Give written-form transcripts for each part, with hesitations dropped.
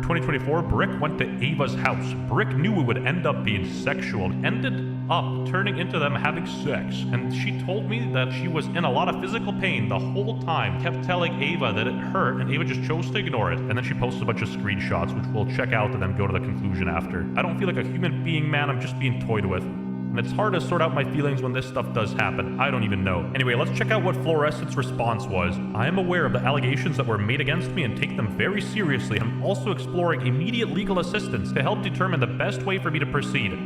2024, Brick went to Ava's house. Brick knew it would end up being sexual, ended up turning into them having sex, and she told me that she was in a lot of physical pain the whole time, kept telling Ava that it hurt, and Ava just chose to ignore it, and then she posted a bunch of screenshots, which we'll check out and then go to the conclusion after. I don't feel like a human being, man, I'm just being toyed with. And it's hard to sort out my feelings when this stuff does happen. I don't even know. Anyway, let's check out what Florescent's response was. I am aware of the allegations that were made against me and take them very seriously. I'm also exploring immediate legal assistance to help determine the best way for me to proceed.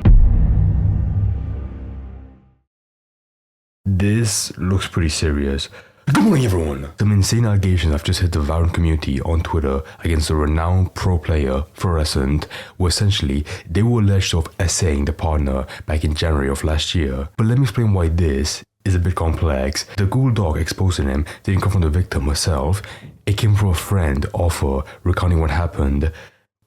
This looks pretty serious. Good morning, everyone! Some insane allegations have just hit the Valorant community on Twitter against a renowned pro player, Florescent, where essentially they were alleged of essaying the partner back in January of last year. But let me explain why this is a bit complex. The Google Doc exposing him didn't come from the victim herself, it came from a friend of her recounting what happened,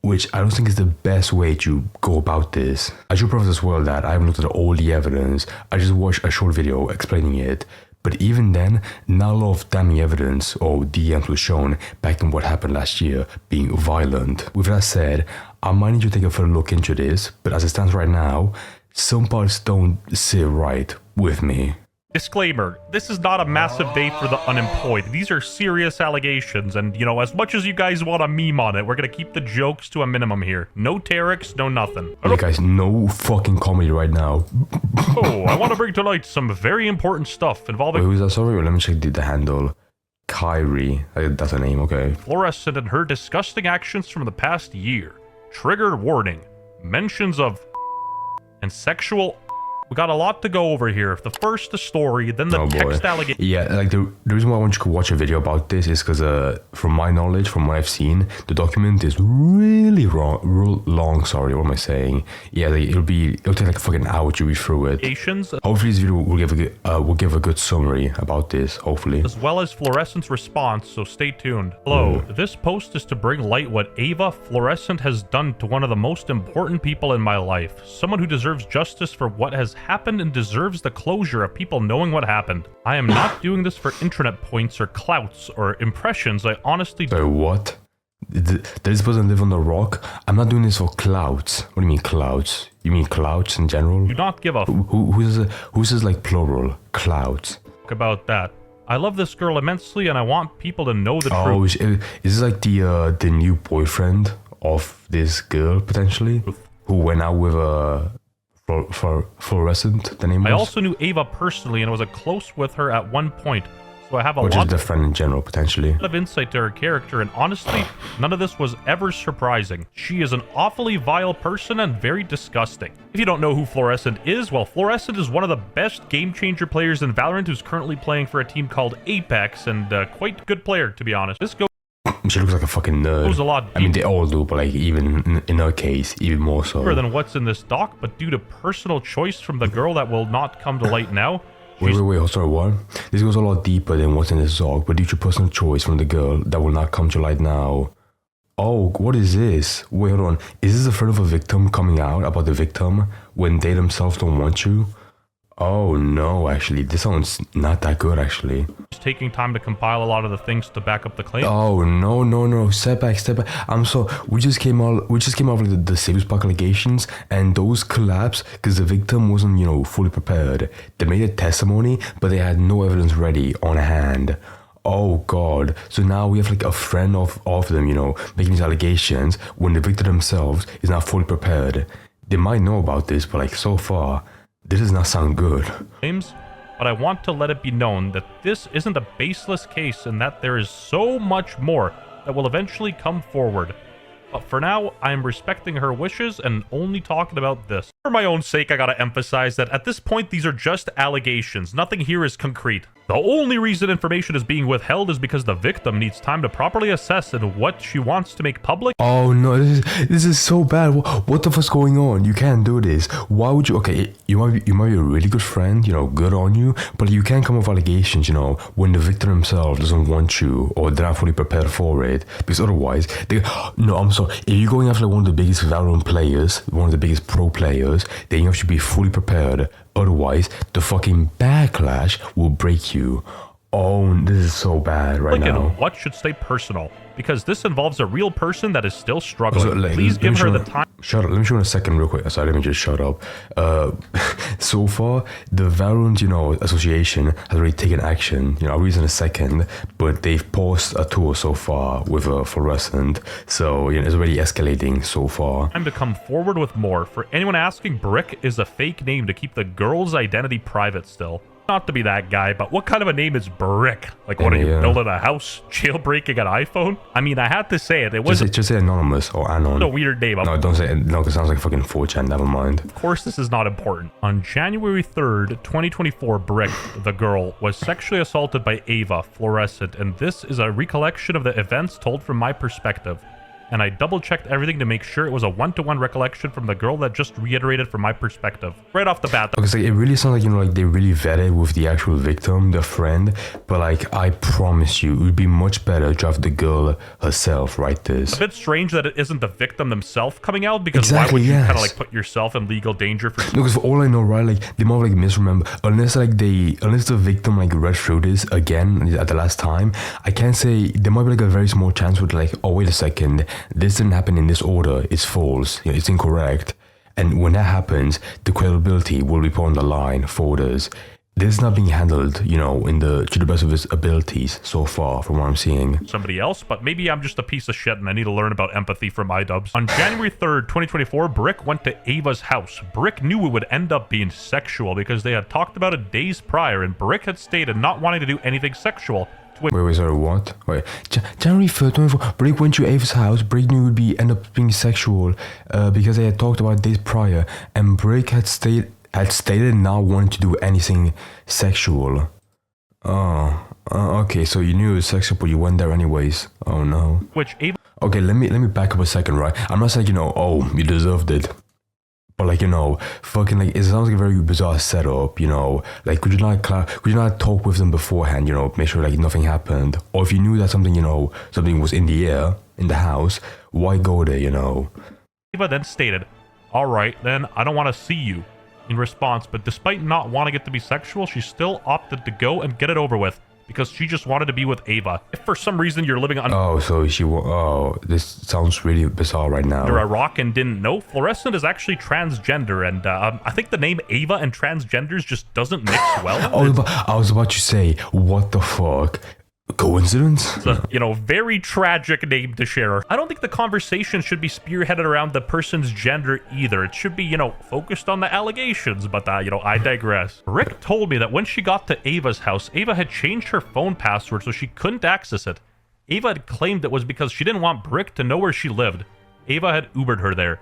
which I don't think is the best way to go about this. I should preface as well that I haven't looked at all the evidence, I just watched a short video explaining it. But even then, not a lot of damning evidence or DMs was shown back in what happened last year being violent. With that said, I might need to take a further look into this, but as it stands right now, some parts don't sit right with me. Disclaimer, this is not a massive day for the unemployed. These are serious allegations, and, you know, as much as you guys want a meme on it, we're gonna keep the jokes to a minimum here. No Terex, no nothing. Hey guys, no fucking comedy right now. Oh, I want to bring to light some very important stuff involving... Wait, who's that? Sorry, let me check the handle. Kyrie, that's her name, okay. Florescent and her disgusting actions from the past year. Trigger warning. Mentions of... and sexual... We got a lot to go over here. The first, the story, then the text allegation. Yeah, like the reason why I want you to watch a video about this is because from my knowledge, from what I've seen, the document is really long. Sorry, what am I saying? Yeah, like, it'll take like a fucking hour to read through it. Hopefully this video will give a good summary about this, hopefully. As well as Florescent's response, so stay tuned. Hello, this post is to bring light what Ava Florescent has done to one of the most important people in my life. Someone who deserves justice for what has happened and deserves the closure of people knowing what happened. I am not doing this for internet points or clouts or impressions. I honestly do. So what? Does this person live on the rock? I'm not doing this for clouts. What do you mean clouts? You mean clouts in general? Do not give a who's this like plural? Clouts. About that. I love this girl immensely and I want people to know the truth. Oh, is this like the new boyfriend of this girl potentially? Who went out with a Florescent, the name was? I also knew Ava personally and was close with her at one point, so I have a lot... Or just a friend in general, potentially. Of insight to her character, and honestly, none of this was ever surprising. She is an awfully vile person and very disgusting. If you don't know who Florescent is, well, Florescent is one of the best game-changer players in Valorant who's currently playing for a team called Apex, and quite good player, to be honest. This goes... She looks like a fucking nerd. A lot I mean, they all do, but like even in her case, even more so. Deeper than what's in this doc, but due to personal choice from the girl that will not come to light now. Wait, sorry, what? This goes a lot deeper than what's in this doc, but due to personal choice from the girl that will not come to light now. Oh, what is this? Wait, hold on. Is this a friend of a victim coming out about the victim when they themselves don't want you? Oh no, actually, this sounds not that good, actually. Just taking time to compile a lot of the things to back up the claim. Oh no, step back. I'm sorry, we just came out with the Saviors Park allegations, and those collapsed because the victim wasn't, fully prepared. They made a testimony, but they had no evidence ready on hand. Oh god, so now we have like a friend of them, making these allegations when the victim themselves is not fully prepared. They might know about this, but like so far, this does not sound good. James, but I want to let it be known that this isn't a baseless case and that there is so much more that will eventually come forward. But for now, I am respecting her wishes and only talking about this. For my own sake, I gotta emphasize that at this point, these are just allegations. Nothing here is concrete. The only reason information is being withheld is because the victim needs time to properly assess and what she wants to make public. Oh no, this is so bad. What the fuck's going on? You can't do this. Why would you? Okay, you might be a really good friend, good on you, but you can't come with allegations, when the victim himself doesn't want you or they're not fully prepared for it. Because otherwise, I'm sorry. If you're going after one of the biggest Valorant players, one of the biggest pro players, then you have to be fully prepared. Otherwise, the fucking backlash will break you. Oh, this is so bad right Click now. in what should stay personal, because this involves a real person that is still struggling. So, like, Please let me give her show- the time. Shut up. Let me show you in a second real quick. Sorry, let me just shut up. So far, the Valorant, association has already taken action. I'll read in a second, but they've paused a tour so far with Florescent. So, it's already escalating so far. Time to come forward with more. For anyone asking, Brick is a fake name to keep the girl's identity private still. Not to be that guy, but what kind of a name is Brick? Like, what are you, building a house? Jailbreaking an iPhone? I mean, I had to say it. It was Just say anonymous or anon. a weird name. No, don't say it. No, because it sounds like fucking 4chan. Never mind. Of course, this is not important. On January 3rd, 2024, Brick, the girl, was sexually assaulted by Ava, Florescent, and this is a recollection of the events told from my perspective. And I double-checked everything to make sure it was a one-to-one recollection from the girl that just reiterated from my perspective. Right off the bat. Because it really sounds like, like they really vetted with the actual victim, the friend. But like, I promise you, it would be much better to have the girl herself write this. A bit strange that it isn't the victim themselves coming out, because Exactly, why would you yes. kind of like put yourself in legal danger for... No, because for all I know, right, like, they might like misremember. Unless the victim like read through this again at the last time, I can't say, there might be like a very small chance with like, oh, wait a second, this didn't happen in this order, it's false, it's incorrect. And when that happens, the credibility will be put on the line for this. This is not being handled, to the best of his abilities so far, from what I'm seeing. somebody else, but maybe I'm just a piece of shit and I need to learn about empathy from iDubbbz. On January 3rd, 2024, Brick went to Ava's house. Brick knew it would end up being sexual because they had talked about it days prior, and Brick had stated not wanting to do anything sexual. Wait, sorry, what? Wait, January 3rd, 24, Brick went to Ava's house. Brick knew it would end up being sexual because they had talked about it days prior, and Brick had stated not wanting to do anything sexual. Okay, so you knew it was sexual, but you went there anyways. Oh no. Which Ava... Okay, let me back up a second, right? I'm not saying, oh, you deserved it. But like, fucking like, it sounds like a very bizarre setup, like, could you not talk with them beforehand, make sure like nothing happened? Or if you knew that something, something was in the air, in the house, why go there, Ava then stated, "Alright, then, I don't want to see you," in response, but despite not wanting it to be sexual, she still opted to go and get it over with, because she just wanted to be with Ava. If for some reason you're living on... Oh, so this sounds really bizarre right now. under a rock and didn't know, Florescent is actually transgender, and I think the name Ava and transgenders just doesn't mix well. I was about to say, what the fuck? Coincidence? It's a, very tragic name to share. I don't think the conversation should be spearheaded around the person's gender either. It should be, focused on the allegations, but, I digress. Rick told me that when she got to Ava's house, Ava had changed her phone password so she couldn't access it. Ava had claimed it was because she didn't want Brick to know where she lived. Ava had Ubered her there.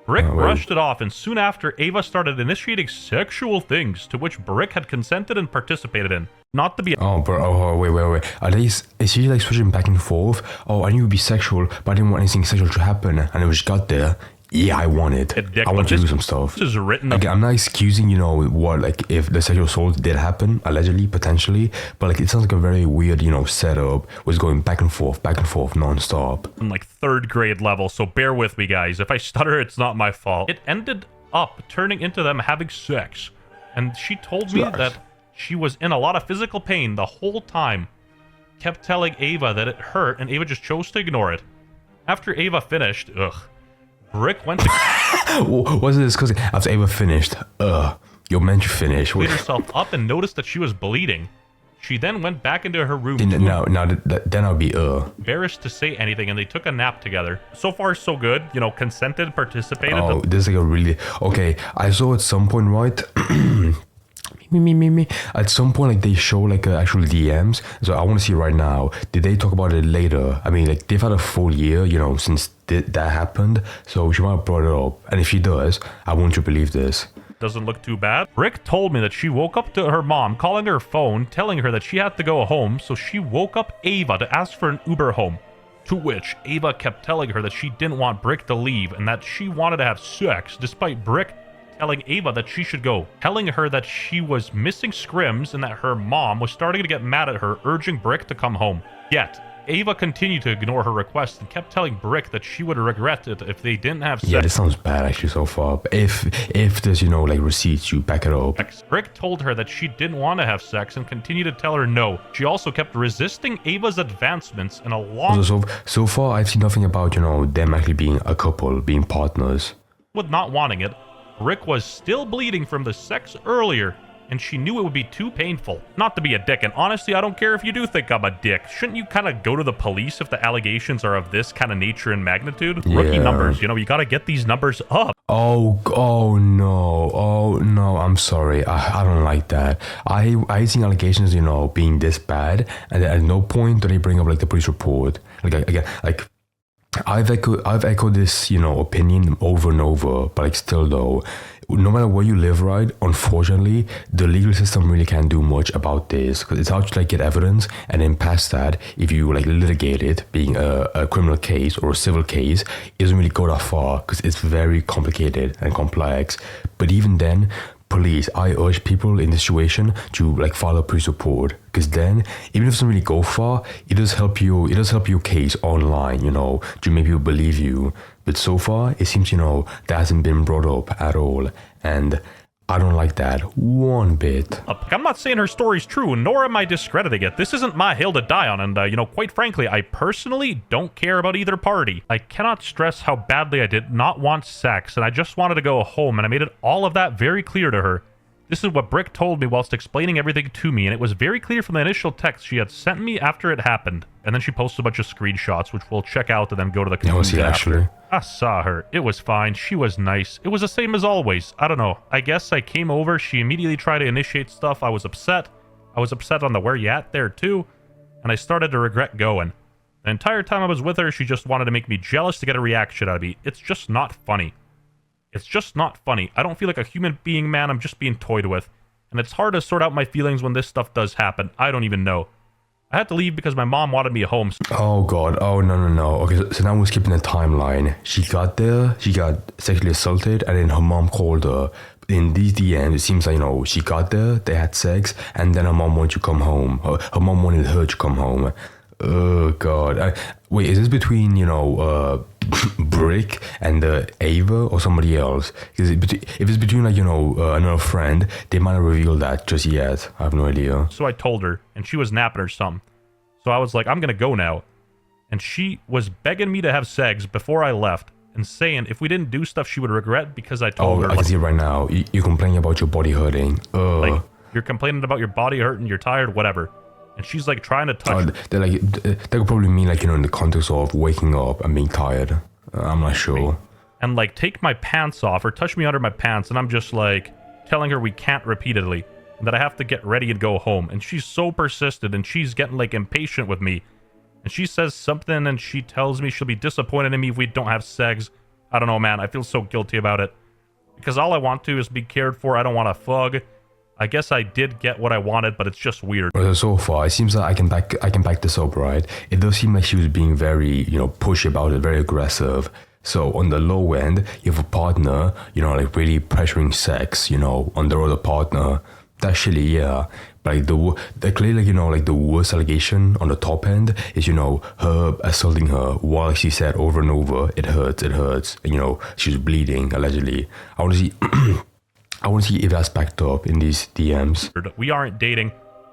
Brick brushed it off, and soon after, Ava started initiating sexual things, to which Brick had consented and participated in. Not to be... Oh, bro, wait. Is she like switching back and forth? Oh, I knew it would be sexual, but I didn't want anything sexual to happen, and it just got there. Yeah, I want it. I want to do some stuff. This is written... Like, I'm not excusing, what, like, if the sexual assault did happen, allegedly, potentially, but, like, it sounds like a very weird, setup, was going back and forth, non-stop. On, like, 3rd grade level, so bear with me, guys. If I stutter, it's not my fault. It ended up turning into them having sex, and she told me that she was in a lot of physical pain the whole time. Kept telling Ava that it hurt, and Ava just chose to ignore it. After Ava finished, Brick went to... Was it discussing after Ava finished? You're meant to finish. Cleaned herself up and noticed that she was bleeding. She then went back into her room. Then I'll be embarrassed to say anything, and they took a nap together. So far, so good. Consented, participated. Oh, this is like a really... Okay, I saw at some point, right... At some point, like, they show like actual DMs. So I want to see right now. Did they talk about it later? I mean, like, they've had a full year, since that happened. So she might have brought it up. And if she does, I want you to believe this. Doesn't look too bad. Rick told me that she woke up to her mom calling her phone, telling her that she had to go home. So she woke up Ava to ask for an Uber home. To which Ava kept telling her that she didn't want Brick to leave and that she wanted to have sex, despite Brick telling Ava that she should go, telling her that she was missing scrims and that her mom was starting to get mad at her, urging Brick to come home. Yet, Ava continued to ignore her request and kept telling Brick that she would regret it if they didn't have sex. Yeah, this sounds bad actually so far. But if there's, you know, like receipts, you back it up. Brick told her that she didn't want to have sex and continued to tell her no. She also kept resisting Ava's advancements in a long... So far, I've seen nothing about, you know, them actually being a couple, being partners. With not wanting it, Brick was still bleeding from the sex earlier, and she knew it would be too painful. Not to be a dick, and honestly, I don't care if you do think I'm a dick. Shouldn't you kind of go to the police if the allegations are of this kind of nature and magnitude? Yeah. Rookie numbers, you know, you gotta get these numbers up. Oh no, I'm sorry. I don't like that. I seen allegations, you know, being this bad, and at no point do they bring up like the police report. Like again, like I've echoed this, you know, opinion over and over, but like still though, no matter where you live, right, unfortunately, the legal system really can't do much about this because it's hard to like get evidence, and then past that, if you like litigate it, being a criminal case or a civil case, it doesn't really go that far because it's very complicated and complex. But even then, police, I urge people in this situation to like file a police report, because then even if it doesn't really go far, it does help you. It does help your case online, you know, to make people believe you. But so far, it seems, you know, that hasn't been brought up at all, and I don't like that one bit. I'm not saying her story's true, nor am I discrediting it. This isn't my hill to die on, and, you know, quite frankly, I personally don't care about either party. I cannot stress how badly I did not want sex, and I just wanted to go home, and I made it all of that very clear to her. This is what Brick told me whilst explaining everything to me, and it was very clear from the initial text she had sent me after it happened. And then she posted a bunch of screenshots, which we'll check out and then go to the conclusion after. I saw her. It was fine. She was nice. It was the same as always. I don't know. I guess I came over. She immediately tried to initiate stuff. I was upset. I was upset on the where you at there, too. And I started to regret going. The entire time I was with her, she just wanted to make me jealous to get a reaction out of me. It's just not funny. It's just not funny. I don't feel like a human being, man. I'm just being toyed with. And it's hard to sort out my feelings when this stuff does happen. I don't even know. I had to leave because my mom wanted me home. Oh god. Oh no. Okay, so now we're skipping the timeline. She got there, she got sexually assaulted, and then her mom called her. In these DMs, it seems like, you know, she got there, they had sex, and then her mom wanted to come home. Her mom wanted her to come home. Oh god. Wait, is this between, you know, Brick and Ava or somebody else? Because if it's between, like, you know, another friend, they might not reveal that just yet. I have no idea. So I told her, and she was napping or something. So I was like, I'm gonna go now. And she was begging me to have sex before I left, and saying if we didn't do stuff she would regret, because I told her. I can see it right now. You're complaining about your body hurting. Like, you're complaining about your body hurting, you're tired, whatever. And she's like trying to touch. That could probably mean, like, you know, in the context of waking up and being tired. I'm not sure. And like take my pants off or touch me under my pants, and I'm just like telling her we can't repeatedly, and that I have to get ready and go home. And she's so persistent, and she's getting like impatient with me. And she says something, and she tells me she'll be disappointed in me if we don't have sex. I don't know, man. I feel so guilty about it. Because all I want to is be cared for. I don't want to fug. I guess I did get what I wanted, but it's just weird. So far, it seems like I can back this up, right? It does seem like she was being very, you know, pushy about it, very aggressive. So on the low end, you have a partner, you know, like really pressuring sex, you know, on the other partner. That's shitty, yeah. But like the clearly, like, you know, like the worst allegation on the top end is, you know, her assaulting her while she said over and over, it hurts, and, you know, she was bleeding allegedly. I want to see. I want to see if that's backed up in these DMs. We aren't dating.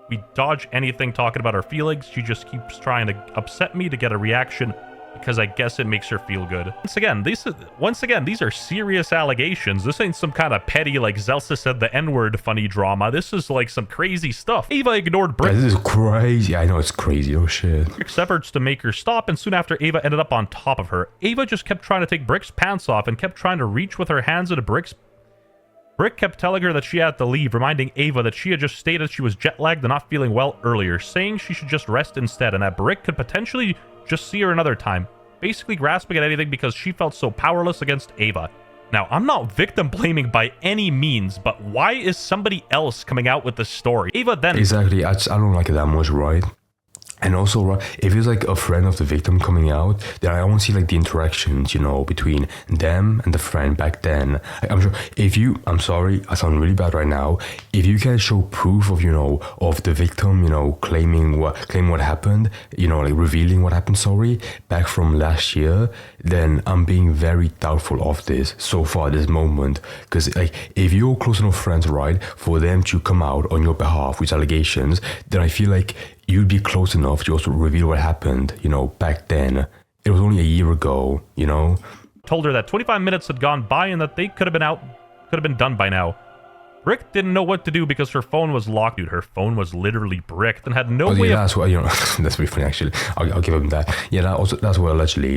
We dodge anything talking about our feelings. She just keeps trying to upset me to get a reaction because I guess it makes her feel good. Once again, these are serious allegations. This ain't some kind of petty, like Zelsa said the N-word funny drama. This is like some crazy stuff. Ava ignored Brick. Yeah, this is crazy. I know it's crazy. Oh shit. Brick's efforts to make her stop, and soon after Ava ended up on top of her. Ava just kept trying to take Brick's pants off and kept trying to reach with her hands into Brick kept telling her that she had to leave, reminding Ava that she had just stated she was jet-lagged and not feeling well earlier, saying she should just rest instead, and that Brick could potentially just see her another time, basically grasping at anything because she felt so powerless against Ava. Now, I'm not victim blaming by any means, but why is somebody else coming out with this story? Ava then... Exactly, I don't like it that much, right? And also, right, if it's like a friend of the victim coming out, then I want to see like the interactions, between them and the friend back then. Like, I'm sure if you, I'm sorry, I sound really bad right now. If you can show proof of, of the victim, claiming what happened, like revealing what happened, sorry, back from last year, then I'm being very doubtful of this so far, this moment. Because like, if you're close enough friends, right, for them to come out on your behalf with allegations, then I feel like you'd be close enough to also reveal what happened, back then. It was only a year ago, Told her that 25 minutes had gone by and that they could have been done by now. Brick didn't know what to do because her phone was locked. Dude, her phone was literally bricked and had no way yeah, that's what, that's pretty funny actually. I'll give him that. Yeah, that's what allegedly,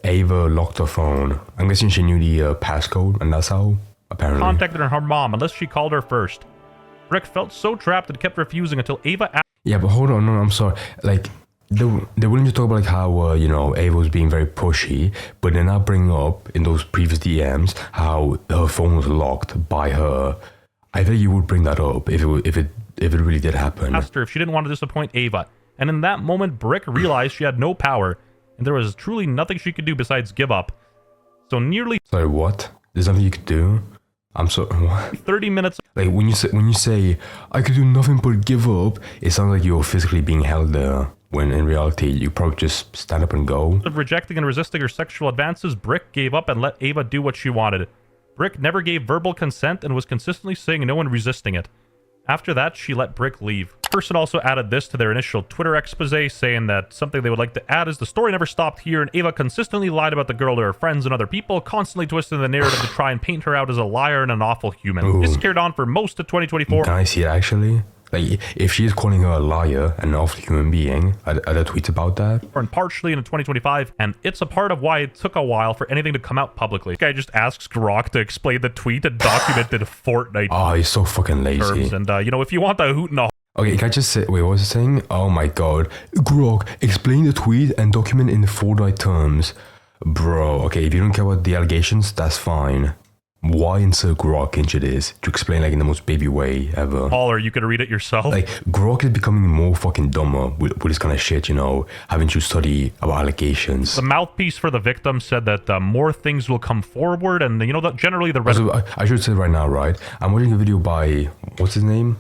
Ava locked her phone. I'm guessing she knew the passcode, and that's how, apparently. Contacted her mom unless she called her first. Brick felt so trapped and kept refusing until Ava asked. Yeah, but hold on, no, I'm sorry. Like, they're willing to talk about like how, Ava was being very pushy, but they're not bringing up in those previous DMs how her phone was locked by her. I think you would bring that up if it really did happen. Asked her if she didn't want to disappoint Ava, and in that moment, Brick realized she had no power, and there was truly nothing she could do besides give up. So nearly. Sorry, what? There's nothing you could do? I'm sorry. What? 30 minutes. Like when you say I could do nothing but give up, it sounds like you're physically being held there. When in reality, you probably just stand up and go. Of rejecting and resisting her sexual advances, Brick gave up and let Ava do what she wanted. Brick never gave verbal consent and was consistently saying no and resisting it. After that, she let Brick leave. The person also added this to their initial Twitter expose, saying that something they would like to add is the story never stopped here, and Ava consistently lied about the girl to her friends and other people, constantly twisting the narrative to try and paint her out as a liar and an awful human. Ooh. This carried on for most of 2024. Can I see it actually? Like, if she's calling her a liar and an awful human being, are there tweets about that? And partially into 2025, and it's a part of why it took a while for anything to come out publicly. This guy just asks Grok to explain the tweet and documented Fortnite. Oh, he's so fucking lazy. Terms. And, if you want the hoot and a... Okay, can I just say, wait, what was it saying? Oh my god. Grok, explain the tweet and document in Fortnite terms. Bro, okay, if you don't care about the allegations, that's fine. Why insert Grok into this to explain like in the most baby way ever? Or you could read it yourself. Like, Grok is becoming more fucking dumber with this kind of shit, having to study about allegations. The mouthpiece for the victim said that more things will come forward, and that generally the rest. Also, I should say right now, right? I'm watching a video by what's his name?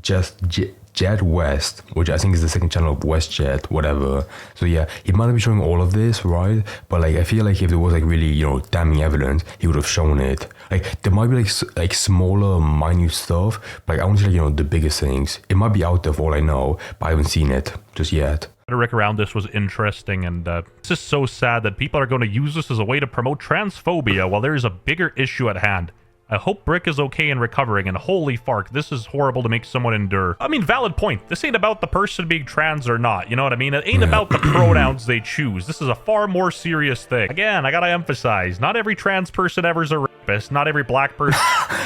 Jet West, which I think is the second channel of WestJet, whatever. So yeah, he might not be showing all of this, right? But like, I feel like if there was like really, damning evidence, he would have shown it. Like, there might be like smaller, minute stuff, but like, I want to see like, the biggest things. It might be out there for all I know, but I haven't seen it just yet. Rhetoric around this was interesting, and it's just so sad that people are going to use this as a way to promote transphobia while there is a bigger issue at hand. I hope Brick is okay and recovering, and holy fark, this is horrible to make someone endure. I mean, valid point. This ain't about the person being trans or not, you know what I mean? It ain't about the pronouns they choose. This is a far more serious thing. Again, I gotta emphasize, not every trans person ever is a rapist, not every black person...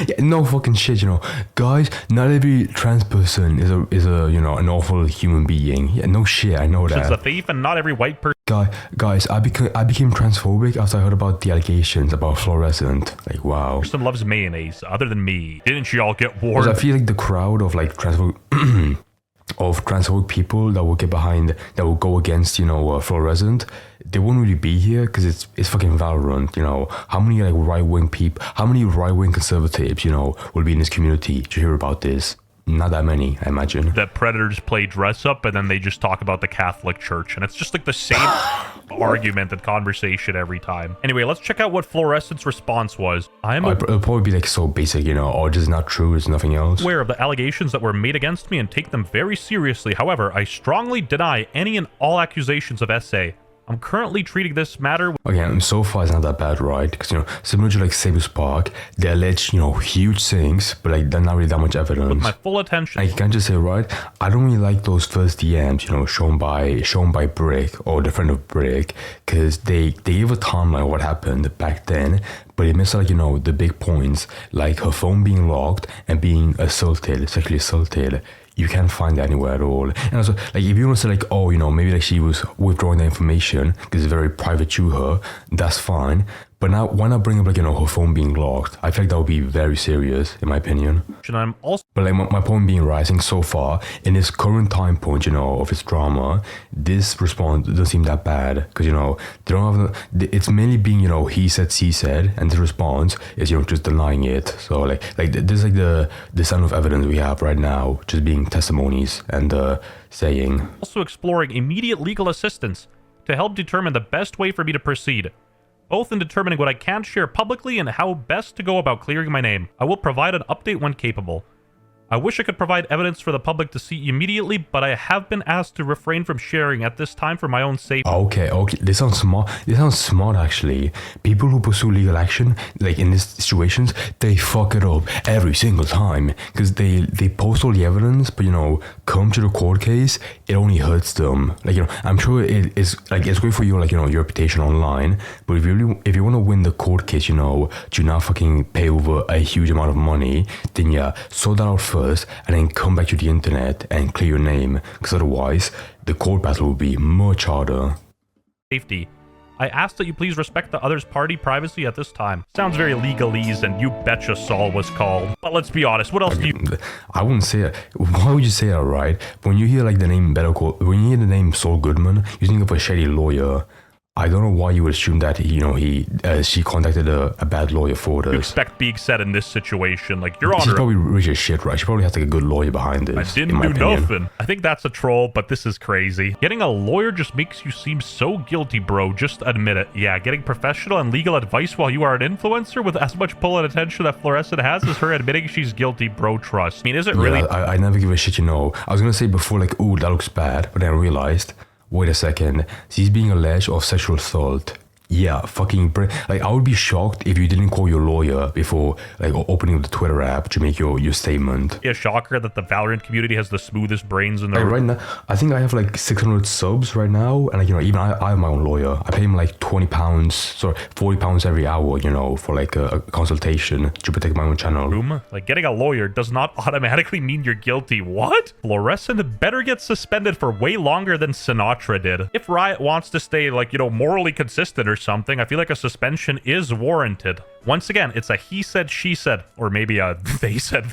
Yeah, no fucking shit, Guys, not every trans person is a an awful human being. Yeah, no shit, I know that. It's a thief, and not every white person... Guys, I became transphobic after I heard about the allegations about Florescent. Like, wow. Person loves mayonnaise, other than me. Didn't you all get warned? I feel like the crowd of like transphobic people that will get behind, that will go against, Florescent, they won't really be here because it's fucking Valorant, How many like right-wing people, how many right-wing conservatives, will be in this community to hear about this? Not that many, I imagine. That predators play dress up and then they just talk about the Catholic Church. And it's just like the same argument and conversation every time. Anyway, let's check out what Florescent's response was. It'll probably be like so basic, or just not true, it's nothing else. Aware of the allegations that were made against me and take them very seriously. However, I strongly deny any and all accusations of SA. I'm currently treating this matter... Okay, so far it's not that bad, right? Because, similar to like Saber Spark, they allege, huge things, but like there's not really that much evidence. With my full attention. I can just say, right, I don't really like those first DMs, shown by Brick or the friend of Brick, because they gave a timeline of what happened back then, but it missed like, the big points, like her phone being locked and being sexually assaulted. You can't find that anywhere at all. And also, like, if you want to say, like, oh, maybe like she was withdrawing the information because it's very private to her, that's fine. But now, why not bring up, like, you know, her phone being locked? I feel like that would be very serious, in my opinion. And I'm also... But, like, my point being rising so far, in this current time point, you know, of its drama, this response doesn't seem that bad. Because, you know, they don't have... It's mainly being, you know, he said, she said. And the response is, you know, just denying it. So, like this is, like, the sound of evidence we have right now, just being testimonies and saying... Also exploring immediate legal assistance to help determine the best way for me to proceed, both in determining what I can share publicly and how best to go about clearing my name. I will provide an update when capable. I wish I could provide evidence for the public to see immediately, but I have been asked to refrain from sharing at this time for my own safety. Okay. This sounds smart. This sounds smart, actually. People who pursue legal action, like in these situations, they fuck it up every single time. Because they post all the evidence, but, you know, come to the court case, it only hurts them. Like, you know, I'm sure it's great for you, like, you know, your reputation online. But if you want to win the court case, you know, do not fucking pay over a huge amount of money, then yeah, sort that out first. And then come back to the internet and clear your name, because otherwise the court battle will be much harder. Safety. I ask that you please respect the other's party privacy at this time. Sounds very legalese, and you betcha Saul was called. But let's be honest, what else do you... I wouldn't say it. Why would you say that, right? When you hear, like, the name when you hear the name Saul Goodman, you think of a shady lawyer. I don't know why you would assume that, you know, she contacted a bad lawyer for this. You expect being said in this situation, like, Your Honor. She's probably rich as shit, right? She probably has, like, a good lawyer behind this. I didn't do nothing. I think that's a troll, but this is crazy. Getting a lawyer just makes you seem so guilty, bro. Just admit it. Yeah, getting professional and legal advice while you are an influencer with as much pull and attention that Florescent has is her admitting she's guilty, bro. Trust. I mean, is it really... I never give a shit, you know. I was gonna say before, like, ooh, that looks bad, but then I realized... Wait a second, she's being alleged of sexual assault. Yeah, fucking... Like, I would be shocked if you didn't call your lawyer before, like, opening up the Twitter app to make your statement. Yeah, shocker that the Valorant community has the smoothest brains in the... Like, right now, I think I have, like, 600 subs right now, and, like, you know, even I have my own lawyer. I pay him, like, £40 every hour, you know, for, like, a consultation to protect my own channel. Like, getting a lawyer does not automatically mean you're guilty. What? Florescent better get suspended for way longer than Sinatra did. If Riot wants to stay, like, you know, morally consistent or something, I feel like a suspension is warranted. Once again, it's a he said, she said, or maybe a they said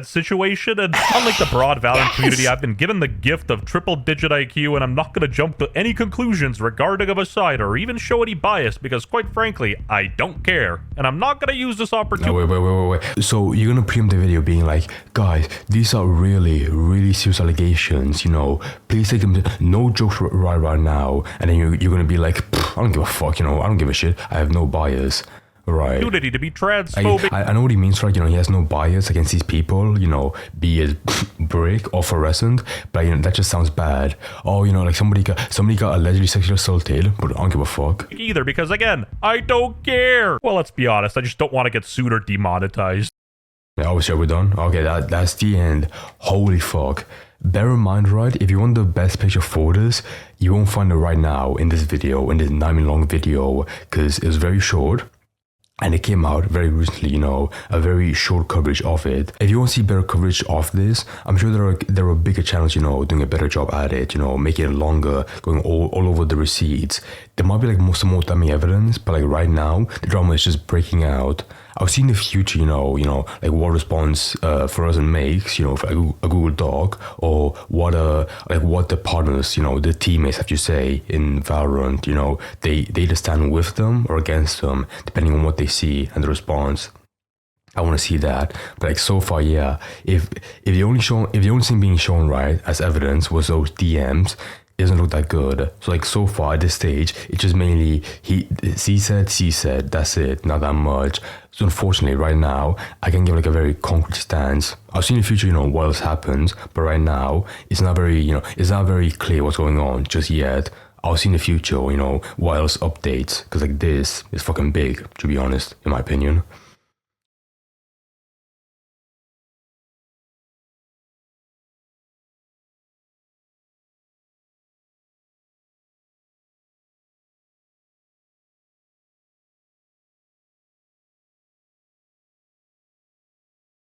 situation, and unlike the broad Valorant community, I've been given the gift of triple-digit IQ, and I'm not going to jump to any conclusions regarding of a side or even show any bias, because quite frankly, I don't care, and I'm not going to use this opportunity. No, wait. So you're going to preempt the video being like, guys, these are really, really serious allegations, you know, please take them, no jokes right now, and then you're going to be like, I don't give a fuck, you know, I don't give a shit, I have no bias. Right. Nudity to be transphobic. I know what he means, right? You know, he has no bias against these people, you know, be it Brick or Florescent, but, you know, that just sounds bad. Oh, you know, like somebody got allegedly sexually assaulted, but I don't give a fuck. Either, because again, I don't care. Well, let's be honest, I just don't want to get sued or demonetized. Yeah, obviously we're done. Okay, that's the end. Holy fuck. Bear in mind, right, if you want the best picture for this, you won't find it right now in this video, in this 9-minute long video, because it was very short. And it came out very recently, you know, a very short coverage of it. If you want to see better coverage of this, I'm sure there are bigger channels, you know, doing a better job at it, you know, making it longer, going all over the receipts. There might be like some more dummy evidence, but like right now, the drama is just breaking out. I'll see in the future, you know, like what response Florescent makes, you know, for a Google Doc, or what the partners, you know, the teammates have to say in Valorant, you know, they either stand with them or against them, depending on what they see and the response. I want to see that, but like so far, yeah. If the only thing being shown right as evidence was those DMs, it doesn't look that good. So like so far at this stage, it's just mainly she said, that's it, not that much. So unfortunately right now, I can give like a very concrete stance. I'll see in the future, you know, what else happens, but right now, it's not very clear what's going on just yet. I'll see in the future, you know, what else updates, because like this is fucking big, to be honest, in my opinion.